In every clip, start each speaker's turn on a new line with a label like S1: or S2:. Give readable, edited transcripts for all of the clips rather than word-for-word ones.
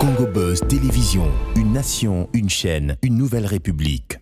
S1: Congo Buzz Télévision, une nation, une chaîne, une nouvelle république.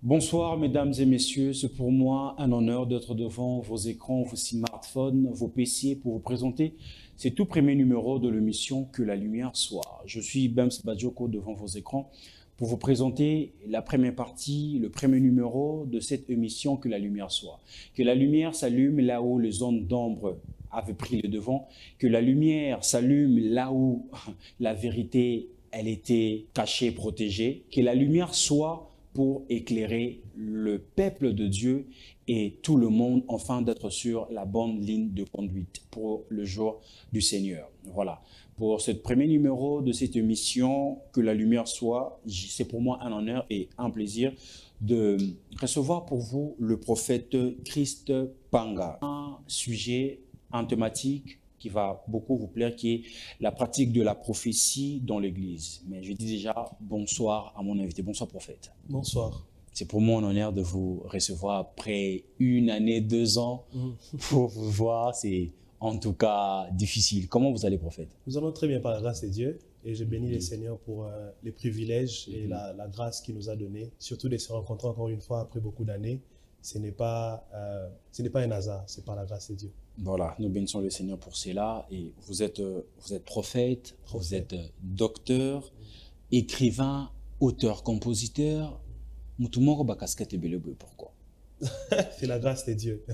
S2: Bonsoir mesdames et messieurs, c'est pour moi un honneur d'être devant vos écrans, vos smartphones, vos PC pour vous présenter ce tout premier numéro de l'émission Que la lumière soit. Je suis Bems Badjoko devant vos écrans pour vous présenter la première partie, le premier numéro de cette émission Que la lumière soit. Que la lumière s'allume là où les zones d'ombre avaient pris le devant, que la lumière s'allume là où la vérité elle était cachée, protégée, que la lumière soit pour éclairer le peuple de Dieu et tout le monde, afin d'être sur la bonne ligne de conduite pour le jour du Seigneur. Voilà. Pour ce premier numéro de cette émission, Que la lumière soit, c'est pour moi un honneur et un plaisir de recevoir pour vous le prophète Christ Panga. Un sujet, une thématique qui va beaucoup vous plaire, qui est la pratique de la prophétie dans l'Église. Mais je dis déjà bonsoir à mon invité. Bonsoir, prophète.
S3: Bonsoir.
S2: C'est pour moi un honneur de vous recevoir après 1 année, 2 ans pour vous voir. C'est en tout cas difficile. Comment vous allez, prophète?
S3: Nous allons très bien par la grâce de Dieu et je bénis le Seigneur pour les privilèges et la grâce qu'il nous a donnée, surtout de se rencontrer encore une fois après beaucoup d'années. Ce n'est pas un hasard, c'est par la grâce de Dieu.
S2: Voilà, nous bénissons le Seigneur pour cela. Et vous êtes prophète, vous êtes docteur, écrivain, auteur, compositeur. Pourquoi?
S3: C'est la grâce de Dieu.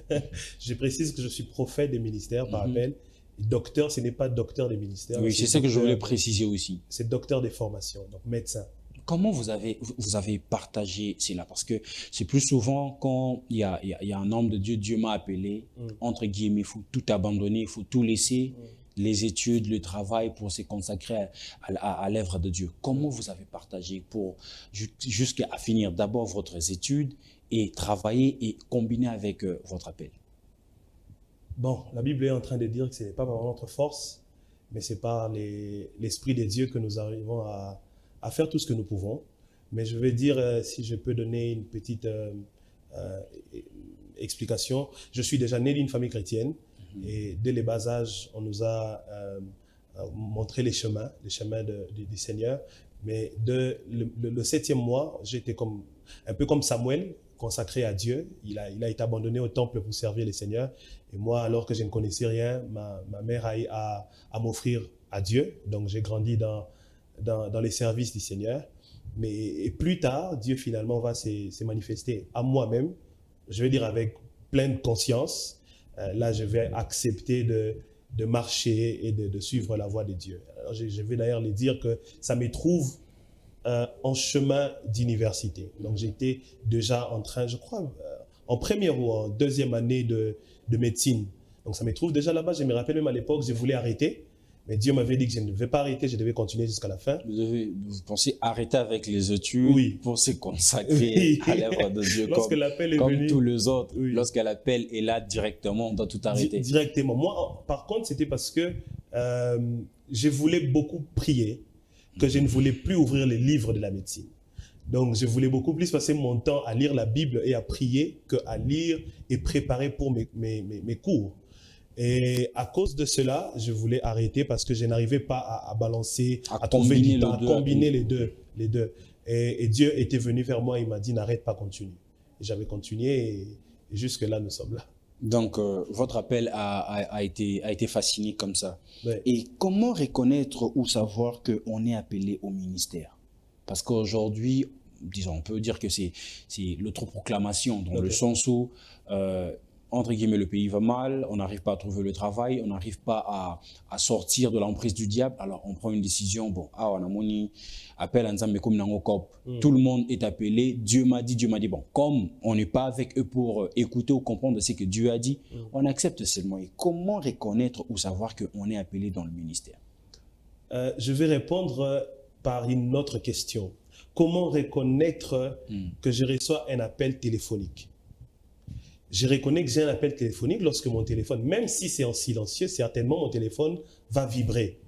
S3: Je précise que je suis prophète des ministères par appel. Docteur, ce n'est pas docteur des ministères.
S2: Oui, c'est ça que je voulais préciser aussi.
S3: C'est docteur des formations, donc médecin.
S2: Comment vous avez partagé cela? Parce que c'est plus souvent quand il y a un homme de Dieu, Dieu m'a appelé, entre guillemets, il faut tout abandonner, il faut tout laisser, les études, le travail pour se consacrer à l'œuvre de Dieu. Comment vous avez partagé pour jusqu'à finir d'abord votre étude et travailler et combiner avec votre appel?
S3: Bon, la Bible est en train de dire que ce n'est pas par notre force, mais c'est par l'Esprit de Dieu que nous arrivons à faire tout ce que nous pouvons. Mais je vais dire, si je peux donner une petite explication, je suis déjà né d'une famille chrétienne et dès les bas âges, on nous a montré les chemins du Seigneur. Mais le 7e mois, j'étais un peu comme Samuel, consacré à Dieu. Il a été abandonné au temple pour servir le Seigneur. Et moi, alors que je ne connaissais rien, ma mère a eu à m'offrir à Dieu. Donc j'ai grandi dans les services du Seigneur. Et plus tard, Dieu finalement va se manifester à moi-même, je vais dire avec pleine conscience. Là, je vais accepter de marcher et de suivre la voie de Dieu. Alors, je vais d'ailleurs le dire que ça me trouve en chemin d'université. Donc j'étais déjà en train, je crois, en première ou en 2e année de médecine. Donc ça me trouve déjà là-bas. Je me rappelle même à l'époque, je voulais arrêter. Mais Dieu m'avait dit que je ne devais pas arrêter, je devais continuer jusqu'à la fin.
S2: Vous pensez arrêter avec les études pour se consacrer à l'œuvre de Dieu comme tous les autres. Lorsque l'appel est là directement, on doit tout arrêter.
S3: Directement. Moi, par contre, c'était parce que je voulais beaucoup prier, que je ne voulais plus ouvrir les livres de la médecine. Donc, je voulais beaucoup plus passer mon temps à lire la Bible et à prier qu'à lire et préparer pour mes cours. Et à cause de cela, je voulais arrêter parce que je n'arrivais pas à balancer, à trouver du temps, à combiner les deux. Et Dieu était venu vers moi, il m'a dit n'arrête pas, continue. Et j'avais continué et jusque là nous sommes là.
S2: Donc votre appel a été fasciné comme ça.
S3: Ouais.
S2: Et comment reconnaître ou savoir qu'on est appelé au ministère? Parce qu'aujourd'hui, disons, on peut dire que c'est l'autoproclamation dans le sens où entre guillemets, le pays va mal, on n'arrive pas à trouver le travail, on n'arrive pas à sortir de l'emprise du diable. Alors, on prend une décision. Bon, on a mon appel à Nzambe comme Nangokop. Tout le monde est appelé. Dieu m'a dit. Bon, comme on n'est pas avec eux pour écouter ou comprendre ce que Dieu a dit, on accepte seulement. Et comment reconnaître ou savoir qu'on est appelé dans le ministère?
S3: Je vais répondre par une autre question. Comment reconnaître que je reçois un appel téléphonique? Je reconnais que j'ai un appel téléphonique lorsque mon téléphone, même si c'est en silencieux, certainement mon téléphone va vibrer.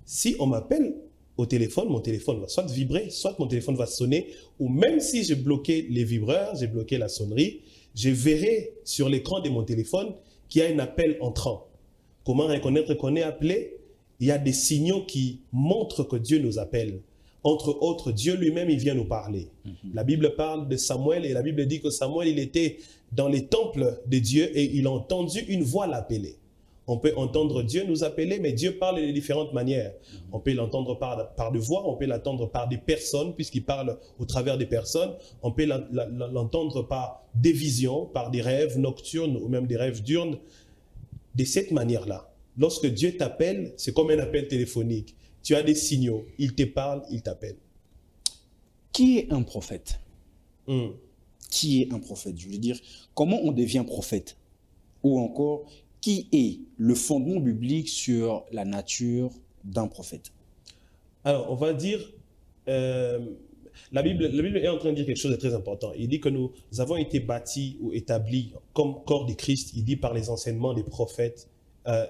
S3: Si on m'appelle, au téléphone, mon téléphone va soit vibrer, soit mon téléphone va sonner, ou même si j'ai bloqué les vibreurs, j'ai bloqué la sonnerie, je verrai sur l'écran de mon téléphone qu'il y a un appel entrant. Comment reconnaître qu'on est appelé? Il y a des signaux qui montrent que Dieu nous appelle. Entre autres, Dieu lui-même, il vient nous parler. La Bible parle de Samuel et la Bible dit que Samuel, il était dans les temples de Dieu et il a entendu une voix l'appeler. On peut entendre Dieu nous appeler, mais Dieu parle de différentes manières. On peut l'entendre par des voix, on peut l'entendre par des personnes, puisqu'il parle au travers des personnes. On peut l'entendre par des visions, par des rêves nocturnes ou même des rêves diurnes. De cette manière-là, lorsque Dieu t'appelle, c'est comme un appel téléphonique. Tu as des signaux, il te parle, il t'appelle.
S2: Qui est un prophète? Qui est un prophète? Je veux dire, comment on devient prophète? Ou encore, qui est le fondement biblique sur la nature d'un prophète?
S3: Alors, on va dire, la Bible est en train de dire quelque chose de très important. Il dit que nous avons été bâtis ou établis comme corps de Christ, il dit par les enseignements des prophètes,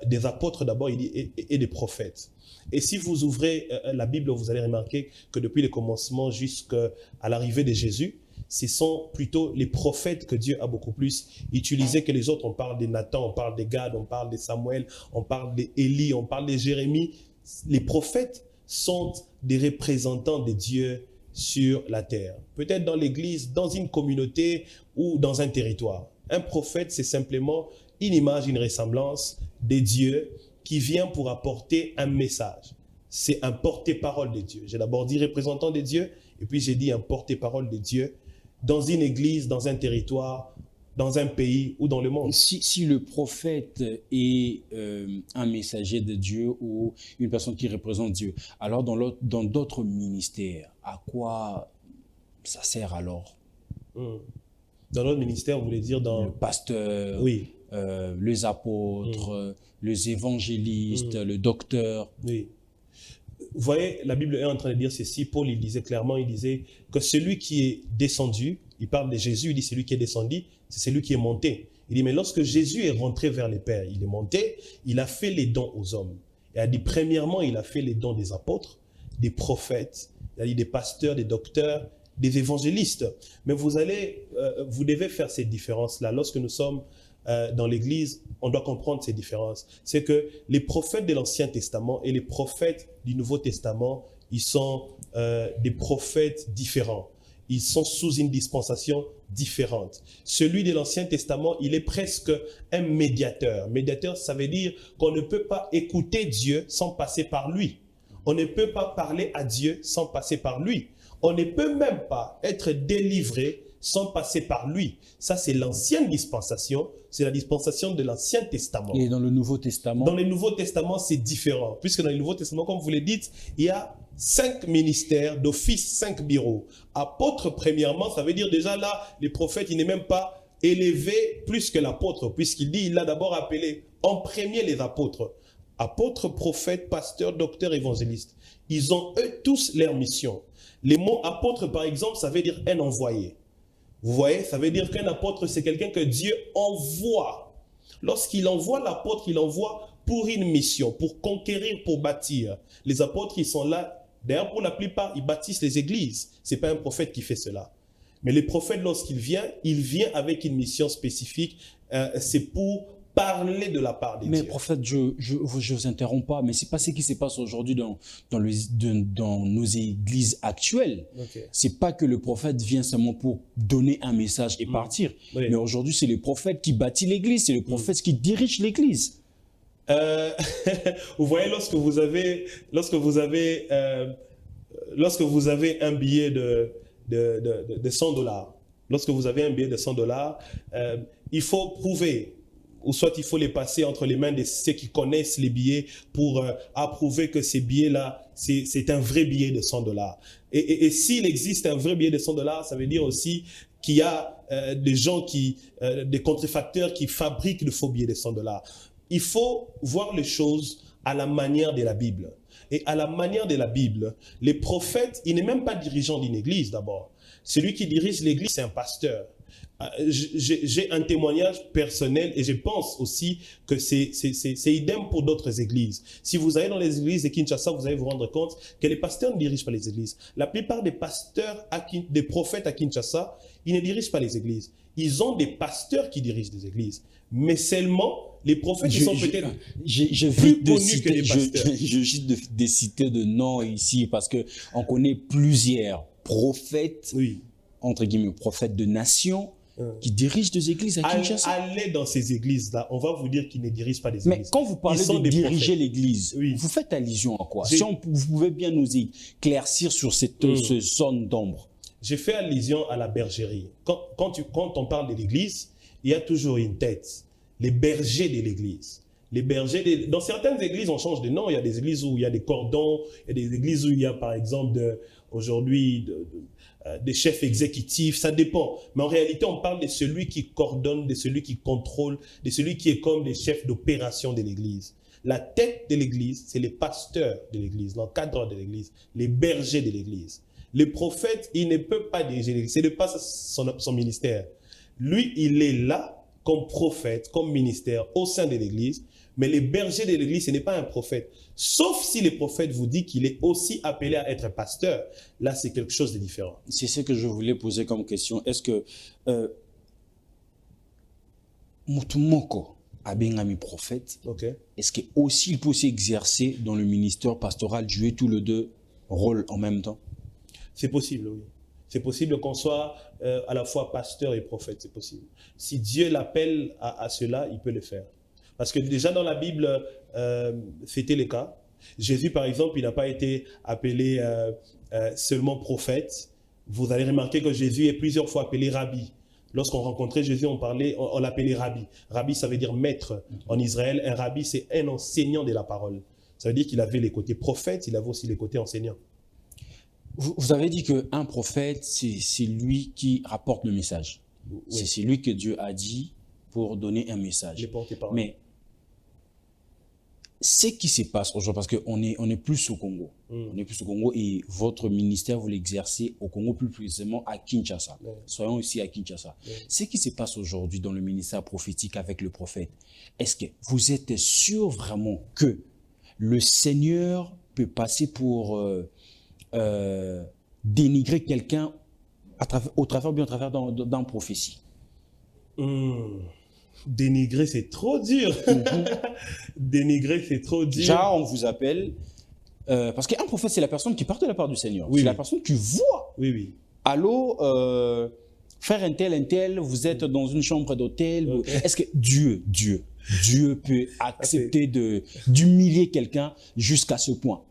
S3: des apôtres d'abord, il dit, et des prophètes. Et si vous ouvrez la Bible, vous allez remarquer que depuis le commencement jusqu'à l'arrivée de Jésus, ce sont plutôt les prophètes que Dieu a beaucoup plus utilisés que les autres. On parle de Nathan, on parle de Gad, on parle de Samuel, on parle d'Élie, on parle de Jérémie. Les prophètes sont des représentants de Dieu sur la terre. Peut-être dans l'église, dans une communauté ou dans un territoire. Un prophète, c'est simplement une image, une ressemblance de Dieu qui vient pour apporter un message. C'est un porte-parole de Dieu. J'ai d'abord dit représentant de Dieu, et puis j'ai dit un porte-parole de Dieu dans une église, dans un territoire, dans un pays ou dans le monde.
S2: Si le prophète est un messager de Dieu ou une personne qui représente Dieu, alors dans d'autres ministères, à quoi ça sert alors?
S3: Dans notre ministère, vous voulez dire dans...
S2: Le pasteur,
S3: oui.
S2: Les apôtres, les évangélistes, le docteur.
S3: Oui. Vous voyez, la Bible est en train de dire ceci. Paul, il disait clairement, il disait que celui qui est descendu, il parle de Jésus, il dit celui qui est descendu, c'est celui qui est monté. Il dit, mais lorsque Jésus est rentré vers les pères, il est monté, il a fait les dons aux hommes. Il a dit, premièrement, il a fait les dons des apôtres, des prophètes, il a dit des pasteurs, des docteurs, des évangélistes. Mais vous devez faire cette différence-là. Lorsque nous sommes dans l'Église, on doit comprendre ces différences. C'est que les prophètes de l'Ancien Testament et les prophètes du Nouveau Testament, ils sont des prophètes différents. Ils sont sous une dispensation différente. Celui de l'Ancien Testament, il est presque un médiateur. Médiateur, ça veut dire qu'on ne peut pas écouter Dieu sans passer par lui. On ne peut pas parler à Dieu sans passer par lui. On ne peut même pas être délivré sans passer par lui. Ça, c'est l'ancienne dispensation, c'est la dispensation de l'Ancien Testament.
S2: Et dans le Nouveau Testament?
S3: Dans le Nouveau Testament, c'est différent. Puisque dans le Nouveau Testament, comme vous le dites, il y a 5 ministères d'office, 5 bureaux. Apôtre, premièrement, ça veut dire déjà là, les prophètes, il n'est même pas élevé plus que l'apôtre, puisqu'il dit, il a d'abord appelé en premier les apôtres. Apôtres, prophètes, pasteurs, docteurs, évangélistes. Ils ont eux tous leur mission. Les mots apôtre, par exemple, ça veut dire un envoyé. Vous voyez, ça veut dire qu'un apôtre, c'est quelqu'un que Dieu envoie. Lorsqu'il envoie l'apôtre, il envoie pour une mission, pour conquérir, pour bâtir. Les apôtres, ils sont là. D'ailleurs, pour la plupart, ils bâtissent les églises. Ce n'est pas un prophète qui fait cela. Mais le prophète, lorsqu'il vient avec une mission spécifique. C'est pour parler de la part de Dieu.
S2: Mais prophète, je vous interromps pas, mais c'est pas ce qui se passe aujourd'hui dans nos églises actuelles.
S3: Okay.
S2: C'est pas que le prophète vient seulement pour donner un message et partir.
S3: Oui.
S2: Mais aujourd'hui, c'est le prophète qui bâtit l'église, c'est le prophète qui dirige l'église.
S3: Vous voyez, lorsque vous avez un billet de $100, lorsque vous avez un billet de $100, il faut prouver, ou soit il faut les passer entre les mains de ceux qui connaissent les billets pour approuver que ces billets-là, c'est un vrai billet de $100. Et s'il existe un vrai billet de $100, ça veut dire aussi qu'il y a des gens des contrefacteurs qui fabriquent de faux billets de $100. Il faut voir les choses à la manière de la Bible. Et à la manière de la Bible, les prophètes, il n'est même pas dirigeant d'une église d'abord. Celui qui dirige l'église, c'est un pasteur. J'ai un témoignage personnel et je pense aussi que c'est idem pour d'autres églises. Si vous allez dans les églises de Kinshasa, vous allez vous rendre compte que les pasteurs ne dirigent pas les églises. La plupart des pasteurs, des prophètes à Kinshasa, ils ne dirigent pas les églises. Ils ont des pasteurs qui dirigent des églises. Mais seulement, les prophètes ils sont peut-être plus connus que les pasteurs.
S2: Je juste de citer de noms ici parce qu'on connaît plusieurs prophètes,
S3: oui,
S2: entre guillemets, prophètes de nation, qui dirigent des églises à Kinshasa.
S3: Allez dans ces églises-là, on va vous dire qu'ils ne dirigent pas des églises.
S2: Mais quand vous parlez de diriger l'église,
S3: oui,
S2: vous faites allusion à quoi? Si vous pouvez bien nous éclaircir sur cette zone d'ombre.
S3: J'ai fait allusion à la bergerie. Quand on parle de l'église, il y a toujours une tête. Les bergers de l'église. Les bergers dans certaines églises, on change de nom. Il y a des églises où il y a des cordons. Il y a des églises où il y a, par exemple, aujourd'hui, des chefs exécutifs. Ça dépend. Mais en réalité, on parle de celui qui coordonne, de celui qui contrôle, de celui qui est comme les chefs d'opération de l'église. La tête de l'église, c'est les pasteurs de l'église, l'encadreur de l'église, les bergers de l'église. Le prophète, il ne peut pas diriger l'église. Ce n'est pas son ministère. Lui, il est là comme prophète, comme ministère au sein de l'église. Mais les bergers de l'église, ce n'est pas un prophète. Sauf si le prophète vous dit qu'il est aussi appelé à être pasteur. Là, c'est quelque chose de différent.
S2: C'est ce que je voulais poser comme question. Est-ce que Mutumoko a bien ami prophète, est-ce qu'il peut aussi exercer dans le ministère pastoral, jouer tous les deux rôles en même temps?
S3: C'est possible, oui. C'est possible qu'on soit à la fois pasteur et prophète, c'est possible. Si Dieu l'appelle à cela, il peut le faire. Parce que déjà dans la Bible, c'était le cas. Jésus, par exemple, il n'a pas été appelé seulement prophète. Vous allez remarquer que Jésus est plusieurs fois appelé rabbi. Lorsqu'on rencontrait Jésus, on l'appelait rabbi. Rabbi, ça veut dire maître. En Israël, un rabbi, c'est un enseignant de la parole. Ça veut dire qu'il avait les côtés prophètes, il avait aussi les côtés enseignants.
S2: Vous avez dit qu'un prophète, c'est lui qui rapporte le message. Oui. C'est lui que Dieu a dit pour donner un message. Mais ce qui se passe aujourd'hui, parce qu'on est plus au Congo. On est plus au Congo et votre ministère, vous l'exercez au Congo, plus précisément à Kinshasa. Soyons aussi à Kinshasa. Ce qui se passe aujourd'hui dans le ministère prophétique avec le prophète, est-ce que vous êtes sûr vraiment que le Seigneur peut passer pour dénigrer quelqu'un au travers d'une prophétie?
S3: Dénigrer, c'est trop dur. Dénigrer, c'est trop dur.
S2: Déjà, on vous appelle... parce qu'un prophète, c'est la personne qui part de la part du Seigneur.
S3: Oui,
S2: c'est la personne qui voit.
S3: Oui, oui.
S2: Allô, frère un tel, vous êtes dans une chambre d'hôtel. Est-ce que Dieu peut accepter d'humilier quelqu'un jusqu'à ce point?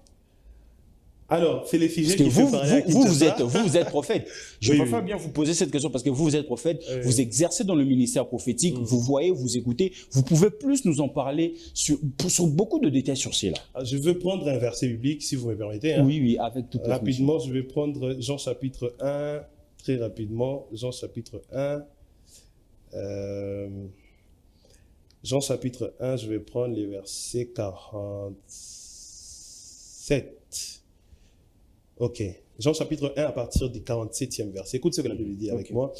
S3: Alors, c'est les sujets
S2: que
S3: qui
S2: vous êtes prophète. Je préfère bien vous poser cette question parce que vous êtes prophète, vous exercez dans le ministère prophétique, vous voyez, vous écoutez, vous pouvez plus nous en parler sur beaucoup de détails sur cela.
S3: Je veux prendre un verset biblique, si vous me permettez. Hein.
S2: Oui, avec toute
S3: rapidement, je vais prendre Jean chapitre 1, très rapidement, Jean chapitre 1. Jean chapitre 1, je vais prendre les versets 47. Ok, Jean chapitre 1 à partir du 47e verset. Écoute ce que la Bible dit avec moi.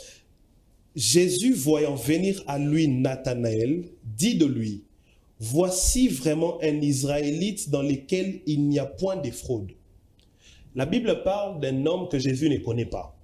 S3: Jésus, voyant venir à lui Nathanaël, dit de lui, « Voici vraiment un Israélite dans lequel il n'y a point de fraude. » La Bible parle d'un homme que Jésus ne connaît pas.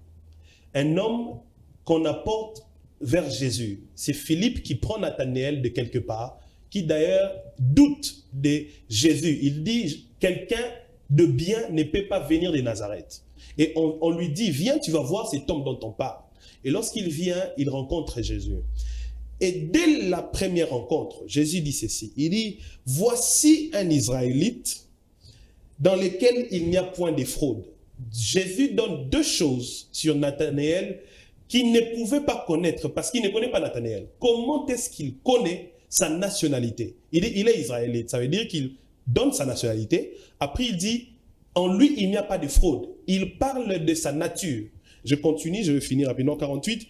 S3: Un homme qu'on apporte vers Jésus. C'est Philippe qui prend Nathanaël de quelque part, qui d'ailleurs doute de Jésus. Il dit, quelqu'un de bien ne peut pas venir de Nazareth. Et on lui dit, viens, tu vas voir cet homme dont on parle. Et lorsqu'il vient, il rencontre Jésus. Et dès la première rencontre, Jésus dit ceci. Il dit, voici un Israélite dans lequel il n'y a point de fraude. Jésus donne deux choses sur Nathanaël qu'il ne pouvait pas connaître parce qu'il ne connaît pas Nathanaël. Comment est-ce qu'il connaît sa nationalité? Il dit, il est Israélite. Ça veut dire qu'il donne sa nationalité. Après, il dit, en lui, il n'y a pas de fraude. Il parle de sa nature. Je continue, je vais finir rapidement. 48.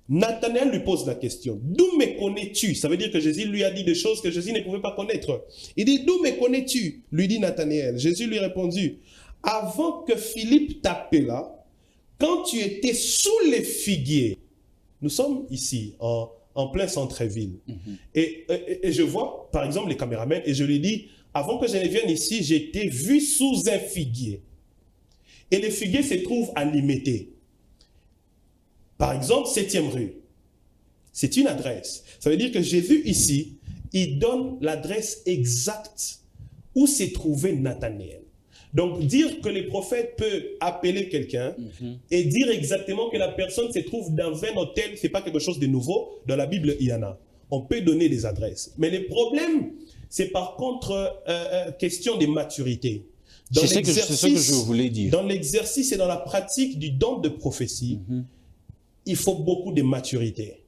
S3: Nathanaël lui pose la question. D'où me connais-tu? Ça veut dire que Jésus lui a dit des choses que Jésus ne pouvait pas connaître. Il dit, d'où me connais-tu? Lui dit Nathanaël. Jésus lui répondit, avant que Philippe t'appela, quand tu étais sous les figuiers, Nous sommes ici, en plein centre-ville. Et je vois, par exemple, les caméramans, et je lui dis, avant que je ne vienne ici, j'ai été vu sous un figuier. Et le figuier se trouve à Limété. Par exemple, 7e rue. C'est une adresse. Ça veut dire que Jésus ici, il donne l'adresse exacte où s'est trouvé Nathanaël. Donc, dire que le prophète peut appeler quelqu'un et dire exactement que la personne se trouve dans un hôtel, ce n'est pas quelque chose de nouveau. Dans la Bible, il y en a. On peut donner des adresses. Mais le problème, c'est par contre question de maturité.
S2: C'est ce que je voulais dire.
S3: Dans l'exercice et dans la pratique du don de prophétie, il faut beaucoup de maturité.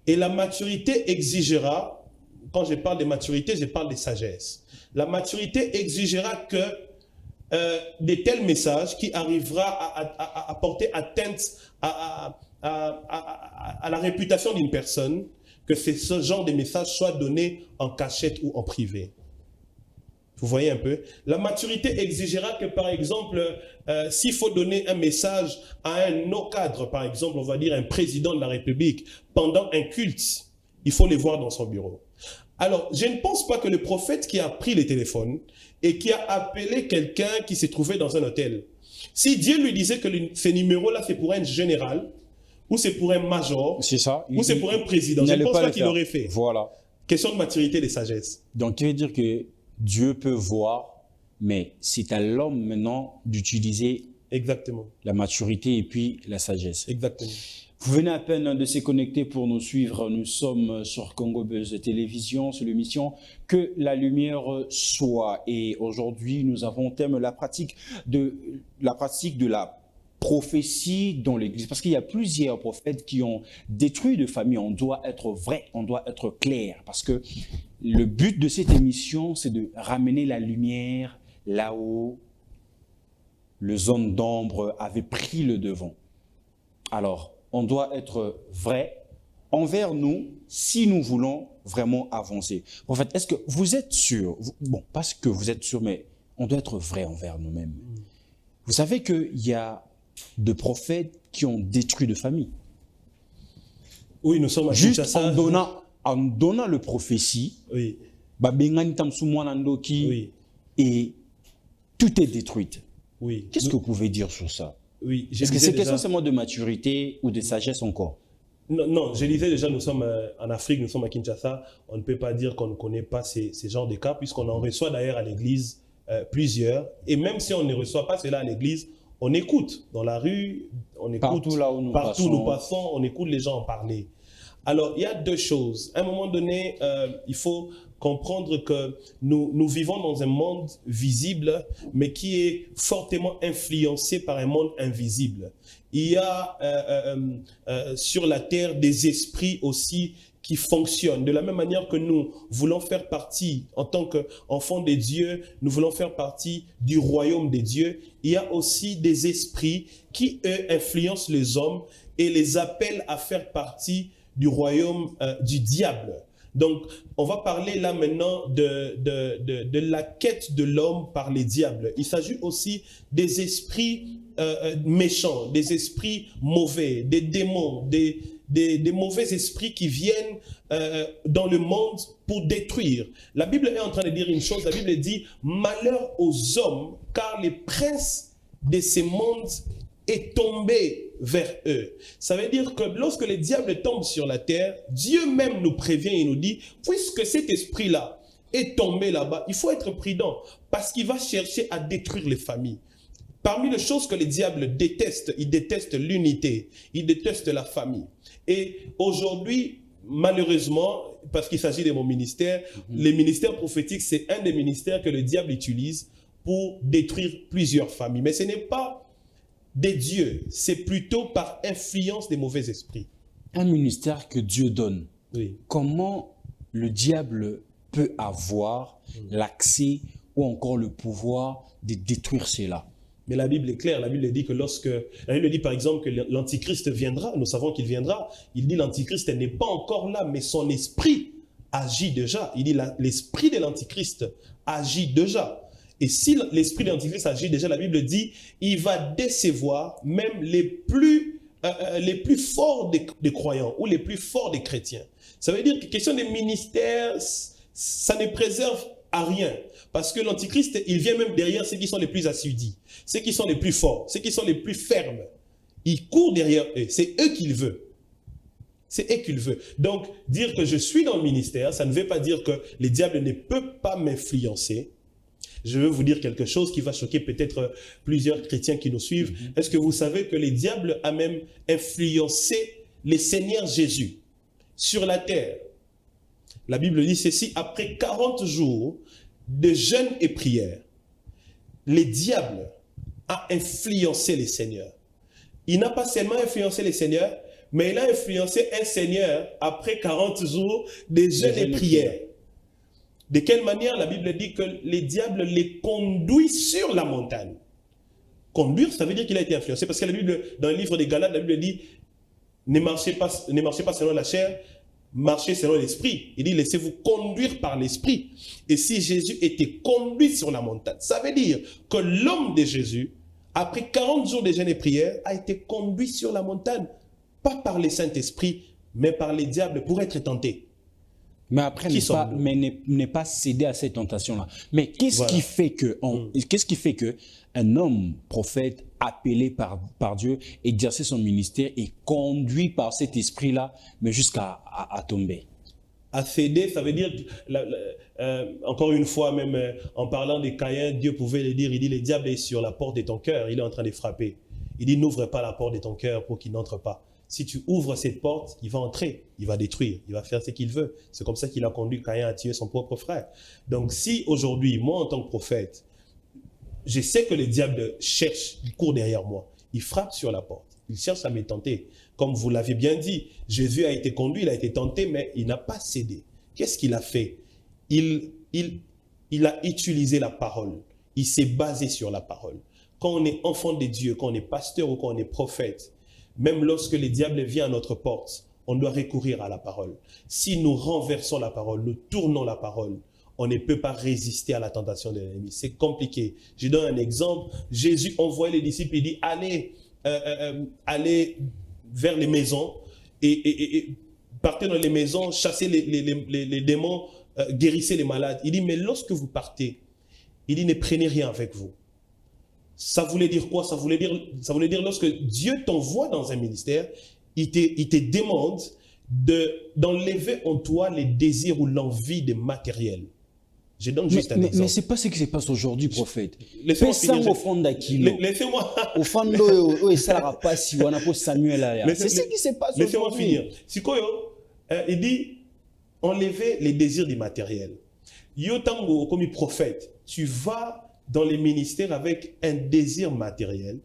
S3: Et la maturité exigera, quand je parle de maturité, je parle de sagesse. La maturité exigera que de tels messages qui arrivera à porter atteinte à la réputation d'une personne, que ce genre de message soit donné en cachette ou en privé. Vous voyez un peu? La maturité exigera que, par exemple, s'il faut donner un message à un haut cadre, par exemple, on va dire un président de la République, pendant un culte, il faut les voir dans son bureau. Alors, je ne pense pas que le prophète qui a pris le téléphone et qui a appelé quelqu'un qui s'est trouvé dans un hôtel, si Dieu lui disait que ce numéro-là, c'est pour un général, ou c'est pour un major, ou c'est pour un président, je ne pense pas qu'il l'aurait fait.
S2: Voilà.
S3: Question de maturité et de sagesse.
S2: Donc, tu veux dire que Dieu peut voir, mais c'est à l'homme maintenant d'utiliser la maturité et puis la sagesse.
S3: Exactement.
S2: Vous venez à peine de se connecter pour nous suivre. Nous sommes sur Congo Buzz Télévision, sur l'émission Que la lumière soit. Et aujourd'hui, nous avons thème la pratique de la prophétie dans l'Église. Parce qu'il y a plusieurs prophètes qui ont détruit de familles. On doit être vrai, on doit être clair. Parce que le but de cette émission, c'est de ramener la lumière là où le zone d'ombre avait pris le devant. Alors, on doit être vrai envers nous si nous voulons vraiment avancer. En fait, est-ce que vous êtes sûr, bon, pas que vous êtes sûr, mais on doit être vrai envers nous-mêmes. Vous savez qu'il y a de prophètes qui ont détruit de familles.
S3: Oui, nous sommes à
S2: juste
S3: Kinshasa.
S2: en donnant le prophétie,
S3: oui.
S2: Oui. Et tout est détruit.
S3: Oui.
S2: Qu'est-ce que vous pouvez dire sur ça?
S3: Oui,
S2: est-ce que c'est question seulement de maturité ou de sagesse encore?
S3: Non, je disais déjà, nous sommes en Afrique, nous sommes à Kinshasa. On ne peut pas dire qu'on ne connaît pas ces genres de cas, puisqu'on en reçoit d'ailleurs à l'église plusieurs. Et même si on ne reçoit pas cela à l'église, on écoute dans la rue, on écoute
S2: partout là où nous
S3: passons, on écoute les gens en parler. Alors, il y a deux choses. À un moment donné, il faut comprendre que nous vivons dans un monde visible, mais qui est fortement influencé par un monde invisible. Il y a sur la terre des esprits aussi qui fonctionnent. De la même manière que nous voulons faire partie, en tant qu'enfants de Dieu, nous voulons faire partie du royaume de Dieu, il y a aussi des esprits qui, eux, influencent les hommes et les appellent à faire partie du royaume du diable. Donc, on va parler là maintenant de la quête de l'homme par les diables. Il s'agit aussi des esprits méchants, des esprits mauvais, des démons, des mauvais esprits qui viennent dans le monde pour détruire. La Bible est en train de dire une chose, la Bible dit « Malheur aux hommes, car les princes de ces mondes est tombé vers eux ». Ça veut dire que lorsque le diable tombe sur la terre, Dieu même nous prévient et nous dit, puisque cet esprit-là est tombé là-bas, il faut être prudent parce qu'il va chercher à détruire les familles. Parmi les choses que le diable déteste, il déteste l'unité, il déteste la famille. Et aujourd'hui, malheureusement, parce qu'il s'agit de mon ministère, les ministères prophétiques, c'est un des ministères que le diable utilise pour détruire plusieurs familles. Mais ce n'est pas des dieux, c'est plutôt par influence des mauvais esprits.
S2: Un ministère que Dieu donne.
S3: Oui.
S2: Comment le diable peut avoir l'accès ou encore le pouvoir de détruire cela?
S3: Mais la Bible est claire, la Bible dit que la Bible dit par exemple que l'Antichrist viendra, nous savons qu'il viendra, il dit l'Antichrist n'est pas encore là, mais son esprit agit déjà. Il dit l'esprit de l'Antichrist agit déjà. Et si l'esprit de l'Antichrist agit déjà, la Bible dit, il va décevoir même les plus les plus forts des croyants ou les plus forts des chrétiens. Ça veut dire que question des ministères, ça ne préserve à rien. Parce que l'Antichrist, il vient même derrière ceux qui sont les plus assidus, ceux qui sont les plus forts, ceux qui sont les plus fermes. Il court derrière eux. C'est eux qu'il veut. C'est eux qu'il veut. Donc, dire que je suis dans le ministère, ça ne veut pas dire que le diable ne peut pas m'influencer. Je veux vous dire quelque chose qui va choquer peut-être plusieurs chrétiens qui nous suivent. Est-ce que vous savez que le diable a même influencé le Seigneur Jésus sur la terre? La Bible dit ceci, après 40 jours de jeûne et prière, le diable a influencé les seigneurs. Il n'a pas seulement influencé les seigneurs, mais il a influencé un seigneur après 40 jours de jeûne et prière. De quelle manière? La Bible dit que le diable les conduit sur la montagne. Conduire, ça veut dire qu'il a été influencé. Parce que la Bible, dans le livre des Galates, la Bible dit ne marchez pas selon la chair, marchez selon l'esprit. Il dit laissez-vous conduire par l'esprit. Et si Jésus était conduit sur la montagne, ça veut dire que l'homme de Jésus, après 40 jours de jeûne et prière, a été conduit sur la montagne, pas par le Saint-Esprit, mais par les diables pour être tenté.
S2: Mais après, ne pas céder à cette tentation-là. Mais qu'est-ce qui fait que un homme prophète appelé par Dieu, exercer son ministère et conduit par cet esprit-là, mais jusqu'à tomber?
S3: À céder, ça veut dire, encore une fois, même en parlant de Caïn, Dieu pouvait le dire, il dit, le diable est sur la porte de ton cœur, il est en train de frapper. Il dit, n'ouvre pas la porte de ton cœur pour qu'il n'entre pas. Si tu ouvres cette porte, il va entrer, il va détruire, il va faire ce qu'il veut. C'est comme ça qu'il a conduit Caïn à tuer son propre frère. Donc si aujourd'hui, moi en tant que prophète, je sais que le diable cherche, il court derrière moi, il frappe sur la porte, il cherche à me tenter. Comme vous l'avez bien dit, Jésus a été conduit, il a été tenté, mais il n'a pas cédé. Qu'est-ce qu'il a fait? Il a utilisé la parole, il s'est basé sur la parole. Quand on est enfant de Dieu, quand on est pasteur ou quand on est prophète, même lorsque le diable vient à notre porte, on doit recourir à la parole. Si nous renversons la parole, nous tournons la parole, on ne peut pas résister à la tentation de l'ennemi. C'est compliqué. Je donne un exemple. Jésus envoie les disciples et dit, allez vers les maisons et partez dans les maisons, chassez les démons, guérissez les malades. Il dit, mais lorsque vous partez, il dit, ne prenez rien avec vous. Ça voulait dire quoi? Ça voulait dire lorsque Dieu t'envoie dans un ministère, il te demande d'enlever en toi les désirs ou l'envie des matériels. Je donne juste un exemple.
S2: Mais ce n'est pas ce qui se passe aujourd'hui, prophète.
S3: Laissez-moi
S2: finir. Au fond d'Akilo.
S3: Laissez-moi.
S2: Au fond de ça pas si on a pas Samuel. C'est ce qui se passe aujourd'hui.
S3: Laissez-moi finir. Sikoyo, il dit enlever les désirs du matériel. Yotango, comme prophète, tu vas dans les ministères avec un désir matériel.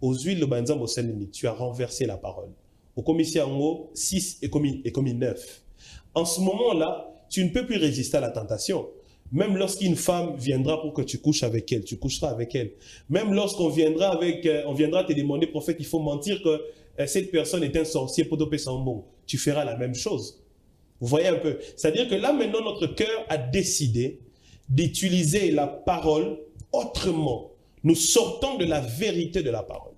S3: Aux huiles de Banzam au Sénégal, tu as renversé la parole. Au commissaire 6 et commis 9. En ce moment-là, tu ne peux plus résister à la tentation. Même lorsqu'une femme viendra pour que tu couches avec elle, tu coucheras avec elle. Même lorsqu'on viendra te demander, prophète, il faut mentir que cette personne est un sorcier pour doper son mot. Tu feras la même chose. Vous voyez un peu? C'est-à-dire que là, maintenant, notre cœur a décidé d'utiliser la parole autrement. Nous sortons de la vérité de la parole.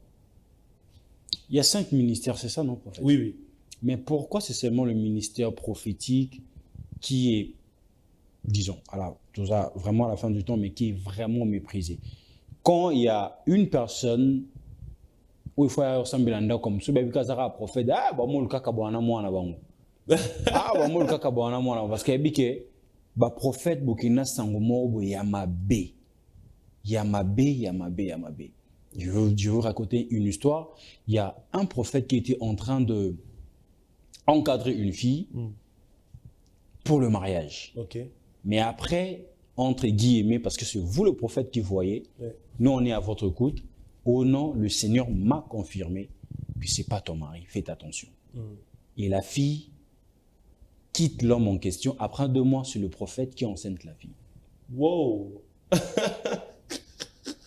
S2: Il y a 5 ministères, c'est ça, non, prophète?
S3: Oui, oui.
S2: Mais pourquoi c'est seulement le ministère prophétique qui est, disons, tout ça, vraiment à la fin du temps, mais qui est vraiment méprisé? Quand il y a une personne où il faut ressembler à comme ce bébé Kazara prophète, moi le kakabouana moi na bango. Moi le kakabouana moi parce qu'il y a ba prophète Burkina Sangomo bo Yamabe. Je veux vous raconter une histoire. Il y a un prophète qui était en train de encadrer une fille pour le mariage.
S3: Okay.
S2: Mais après, entre guillemets, parce que c'est vous le prophète qui voyez, nous on est à votre écoute. Oh non, le Seigneur m'a confirmé que ce n'est pas ton mari, faites attention. Et la fille quitte l'homme en question. Après 2 mois, c'est le prophète qui enceinte la fille.
S3: Wow!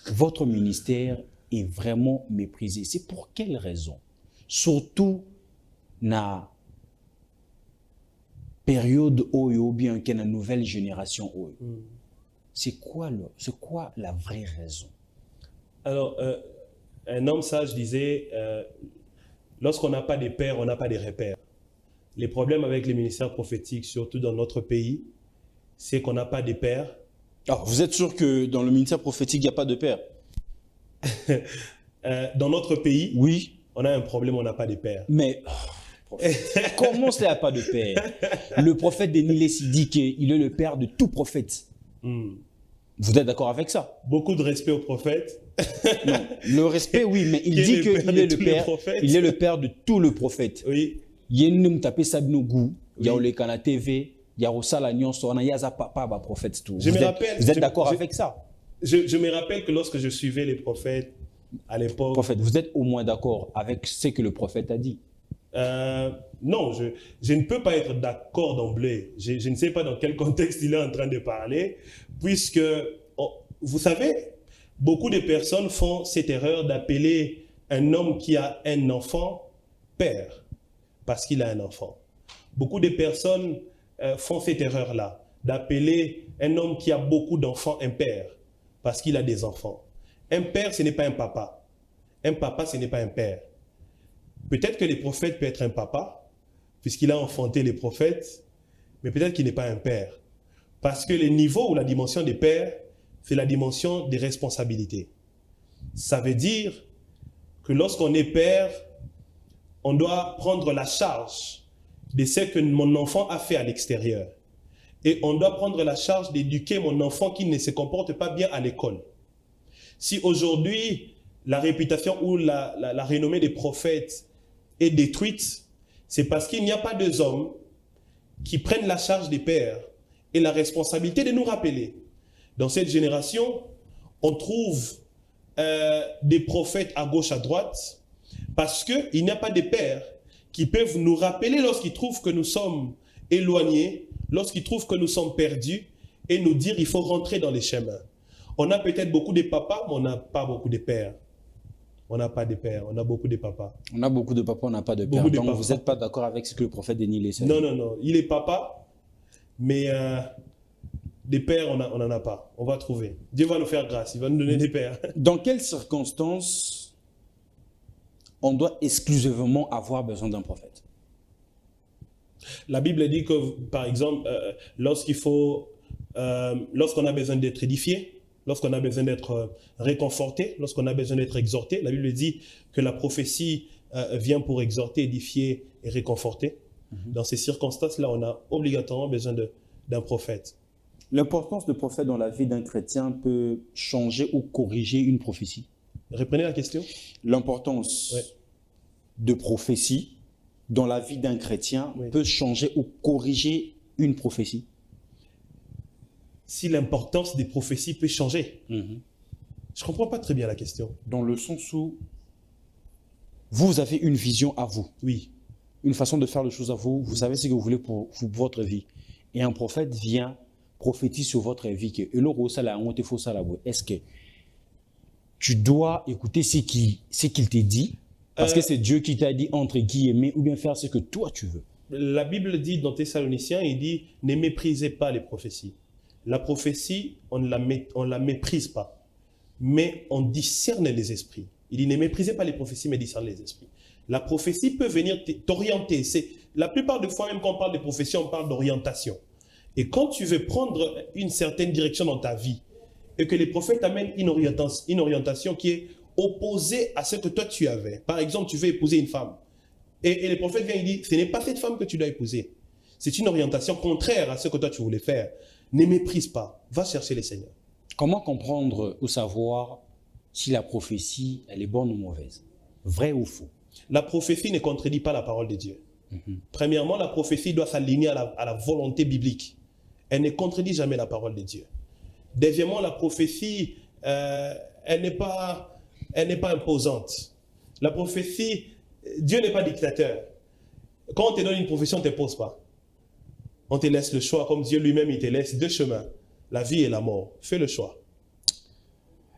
S2: Votre ministère est vraiment méprisé. C'est pour quelle raison? Surtout na période ou bien qu'il y a une nouvelle génération. C'est quoi la vraie raison?
S3: Alors, un homme sage disait, Lorsqu'on n'a pas des pères, on n'a pas des repères. Les problèmes avec les ministères prophétiques, surtout dans notre pays, c'est qu'on n'a pas des pères.
S2: Alors, vous êtes sûr que dans le ministère prophétique, il n'y a pas de père?
S3: Dans notre pays,
S2: Oui.
S3: on a un problème, on n'a pas de pères.
S2: Mais comment ça, il n'y a pas de père? Le prophète Denis dit qu'il est le père de tout prophète. Vous êtes d'accord avec ça?
S3: Beaucoup de respect au prophète.
S2: Non, le respect, oui, mais il dit qu'il est le père. Il est le père de tout le prophète.
S3: Oui.
S2: Il y a une tapé Sabinougou, il y a le Kana TV, il y a Rosala Nyonso, il y a Papa, prophète tout. Vous êtes d'accord avec ça?
S3: Je me rappelle que lorsque je suivais les prophètes à l'époque.
S2: Prophète, vous êtes au moins d'accord avec ce que le prophète a dit?
S3: Non, je ne peux pas être d'accord d'emblée. Je ne sais pas dans quel contexte il est en train de parler, puisque, vous savez, beaucoup de personnes font cette erreur d'appeler un homme qui a un enfant père, parce qu'il a un enfant. Beaucoup de personnes font cette erreur-là, d'appeler un homme qui a beaucoup d'enfants un père, parce qu'il a des enfants. Un père, ce n'est pas un papa. Un papa, ce n'est pas un père. Peut-être que le prophète peut être un papa, puisqu'il a enfanté les prophètes, mais peut-être qu'il n'est pas un père. Parce que le niveau ou la dimension des pères, c'est la dimension des responsabilités. Ça veut dire que lorsqu'on est père, on doit prendre la charge de ce que mon enfant a fait à l'extérieur. Et on doit prendre la charge d'éduquer mon enfant qui ne se comporte pas bien à l'école. Si aujourd'hui, la réputation ou la renommée des prophètes est détruite, c'est parce qu'il n'y a pas deux hommes qui prennent la charge des pères et la responsabilité de nous rappeler. Dans cette génération, on trouve des prophètes à gauche, à droite, parce qu'il n'y a pas de pères qui peuvent nous rappeler lorsqu'ils trouvent que nous sommes éloignés, lorsqu'ils trouvent que nous sommes perdus, et nous dire il faut rentrer dans les chemins. On a peut-être beaucoup de papas, mais on n'a pas beaucoup de pères. On n'a pas de pères, on a beaucoup de papas.
S2: On a beaucoup de papas, on n'a pas de pères. Donc vous n'êtes pas d'accord avec ce que le prophète Denis laissait?
S3: Non, non, non. Il est papa, mais des pères, on n'en a pas. On va trouver. Dieu va nous faire grâce, il va nous donner des pères.
S2: Dans quelles circonstances on doit exclusivement avoir besoin d'un prophète?
S3: La Bible dit que, par exemple, lorsqu'on a besoin d'être édifié, lorsqu'on a besoin d'être réconforté, lorsqu'on a besoin d'être exhorté, la Bible dit que la prophétie vient pour exhorter, édifier et réconforter. Dans ces circonstances-là, on a obligatoirement besoin d'un prophète.
S2: L'importance de prophète dans la vie d'un chrétien peut changer ou corriger une prophétie?
S3: Reprenez la question.
S2: L'importance de prophétie dans la vie d'un chrétien peut changer ou corriger une prophétie?
S3: Si l'importance des prophéties peut changer. Je ne comprends pas très bien la question.
S2: Dans le sens où vous avez une vision à vous.
S3: Oui.
S2: Une façon de faire les choses à vous. Vous savez ce que vous voulez pour votre vie. Et un prophète vient prophétiser sur votre vie. Est-ce que tu dois écouter ce qu'il te dit? Parce que c'est Dieu qui t'a dit entre guillemets, ou bien faire ce que toi tu veux.
S3: La Bible dit dans Thessaloniciens, il dit « Ne méprisez pas les prophéties ». La prophétie, on ne la méprise pas, mais on discerne les esprits. Il dit « Ne méprisez pas les prophéties, mais discernez les esprits ». La prophétie peut venir t'orienter. La plupart des fois, même quand on parle de prophétie, on parle d'orientation. Et quand tu veux prendre une certaine direction dans ta vie, et que les prophètes amènent une orientation qui est opposée à ce que toi tu avais. Par exemple, tu veux épouser une femme. Et le prophète vient et dit, ce n'est pas cette femme que tu dois épouser. C'est une orientation contraire à ce que toi tu voulais faire. Ne méprise pas. Va chercher le Seigneur.
S2: Comment comprendre ou savoir si la prophétie, elle est bonne ou mauvaise? Vrai ou faux?
S3: La prophétie ne contredit pas la parole de Dieu. Premièrement, la prophétie doit s'aligner à la volonté biblique. Elle ne contredit jamais la parole de Dieu. Deuxièmement, la prophétie, elle n'est pas imposante. La prophétie, Dieu n'est pas dictateur. Quand on te donne une prophétie, on ne t'impose pas. On te laisse le choix, comme Dieu lui-même, il te laisse deux chemins, la vie et la mort. Fais le choix.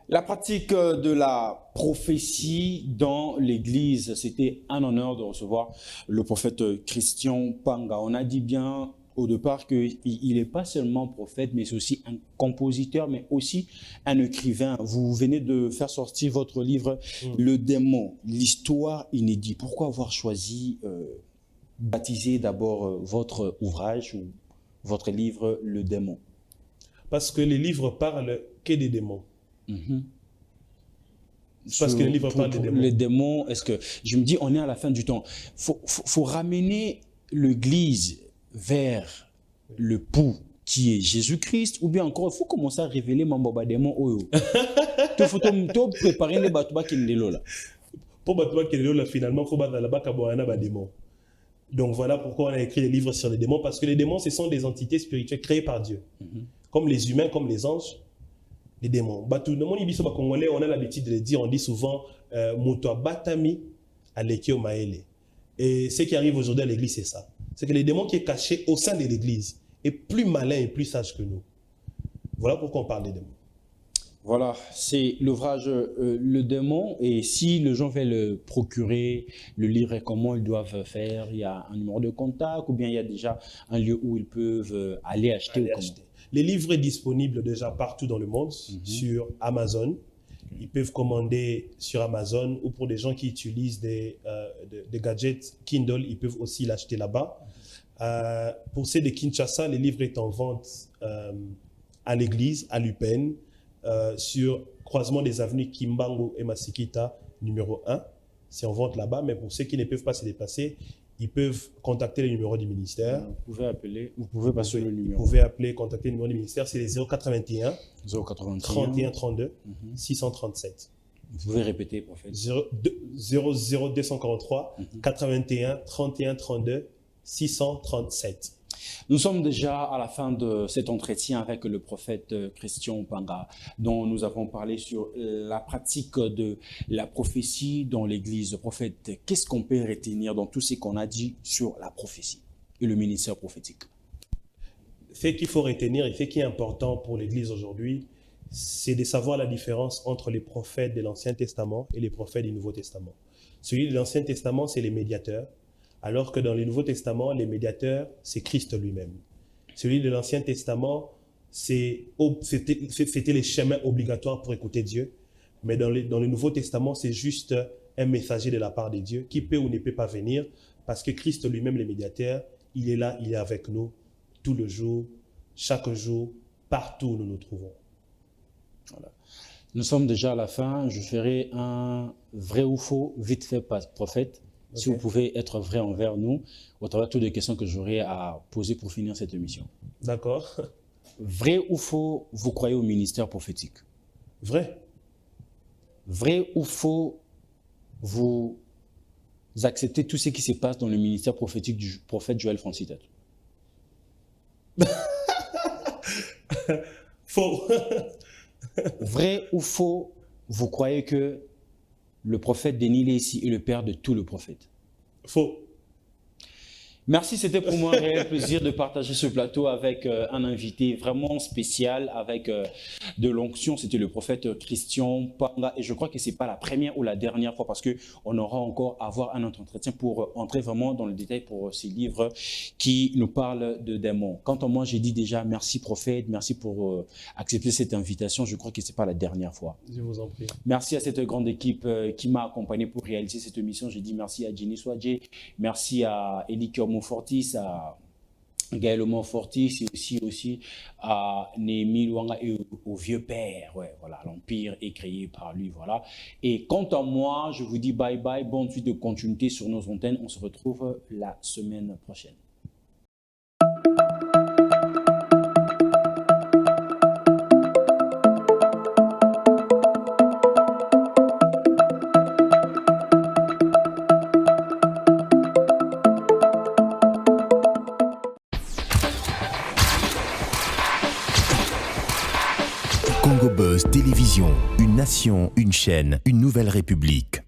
S2: La pratique de la prophétie dans l'Église, c'était un honneur de recevoir le prophète Christian Panga. On a dit bien au départ qu'il n'est pas seulement prophète, mais c'est aussi un compositeur, mais aussi un écrivain. Vous venez de faire sortir votre livre Le démon, l'histoire inédite. Pourquoi avoir choisi baptiser d'abord votre ouvrage ou votre livre Le démon?
S3: Parce que les livres parlent que des démons. Parce que les livres parlent des démons.
S2: Les démons, est-ce que... Je me dis, on est à la fin du temps. Faut ramener l'Église vers le pouls qui est Jésus-Christ, ou bien encore, il faut commencer à révéler Mamboba démon. Il faut préparer les batouba qui sont là.
S3: Pour batouba qui sont là, finalement, il faut battre là-bas des démons. Donc voilà pourquoi on a écrit des livres sur les démons, parce que les démons, ce sont des entités spirituelles créées par Dieu. Comme les humains, comme les anges, les démons. Congolais, on a l'habitude de le dire, on dit souvent Moto batami alekio maele. Et ce qui arrive aujourd'hui à l'église, c'est ça. C'est que les démons qui sont cachés au sein de l'église est plus malin et plus sage que nous. Voilà pourquoi on parle des démons.
S2: Voilà, c'est l'ouvrage Le démon. Et si les gens veulent le procurer, le lire, comment ils doivent faire? Il y a un numéro de contact ou bien il y a déjà un lieu où ils peuvent aller acheter?
S3: Les livres sont disponibles déjà partout dans le monde, sur Amazon. Ils peuvent commander sur Amazon, ou pour des gens qui utilisent des gadgets Kindle, ils peuvent aussi l'acheter là-bas. Pour ceux de Kinshasa, les livres sont en vente à l'église, à l'UPN, sur croisement des avenues Kimbangu et Masikita, numéro 1. C'est en vente là-bas, mais pour ceux qui ne peuvent pas se déplacer, ils peuvent contacter le numéro du ministère.
S2: Vous pouvez appeler, vous pouvez passer le numéro.
S3: Vous pouvez appeler, contacter le numéro du ministère, c'est les 081
S2: 31
S3: 32 637.
S2: Vous pouvez répéter, prophète.
S3: 00243 81 31 32 637.
S2: Nous sommes déjà à la fin de cet entretien avec le prophète Christian Panga, dont nous avons parlé sur la pratique de la prophétie dans l'Église. Prophète, qu'est-ce qu'on peut retenir dans tout ce qu'on a dit sur la prophétie et le ministère prophétique?
S3: Ce qu'il faut retenir et ce qui est important pour l'Église aujourd'hui, c'est de savoir la différence entre les prophètes de l'Ancien Testament et les prophètes du Nouveau Testament. Celui de l'Ancien Testament, c'est les médiateurs, alors que dans le Nouveau Testament, les médiateurs, c'est Christ lui-même. Celui de l'Ancien Testament, c'était les chemins obligatoires pour écouter Dieu, mais dans le Nouveau Testament, c'est juste un messager de la part de Dieu qui peut ou ne peut pas venir, parce que Christ lui-même, le médiateur, il est là, il est avec nous, tout le jour, chaque jour, partout où nous nous trouvons.
S2: Voilà. Nous sommes déjà à la fin. Je ferai un vrai ou faux, vite fait, prophète. Si vous pouvez être vrai envers nous, au travers de toutes les questions que j'aurai à poser pour finir cette émission.
S3: D'accord.
S2: Vrai ou faux, vous croyez au ministère prophétique?
S3: Vrai.
S2: Vrai ou faux, vous acceptez tout ce qui se passe dans le ministère prophétique du prophète Joël Francis Tatou?
S3: Faux.
S2: Vrai ou faux, vous croyez que le prophète Denis Lessi est le père de tout le prophète?
S3: Faux.
S2: Merci, c'était pour moi un réel plaisir de partager ce plateau avec un invité vraiment spécial, avec de l'onction. C'était le prophète Christian Panga. Et je crois que ce n'est pas la première ou la dernière fois, parce qu'on aura encore à avoir un autre entretien pour entrer vraiment dans le détail pour ces livres qui nous parlent de démons. Quant à moi, j'ai dit déjà merci prophète, merci pour accepter cette invitation. Je crois que ce n'est pas la dernière fois.
S3: Je vous en prie.
S2: Merci à cette grande équipe qui m'a accompagné pour réaliser cette émission. J'ai dit merci à Jenny Swadje, merci à Eli Fortis, à Gaël Fortis, et aussi à Néhémie Luanga et au vieux père. Ouais, voilà, l'empire est créé par lui, voilà. Et quant à moi, je vous dis bye bye, bonne suite de continuité sur nos antennes. On se retrouve la semaine prochaine.
S1: Congo Buzz Télévision, une nation, une chaîne, une nouvelle république.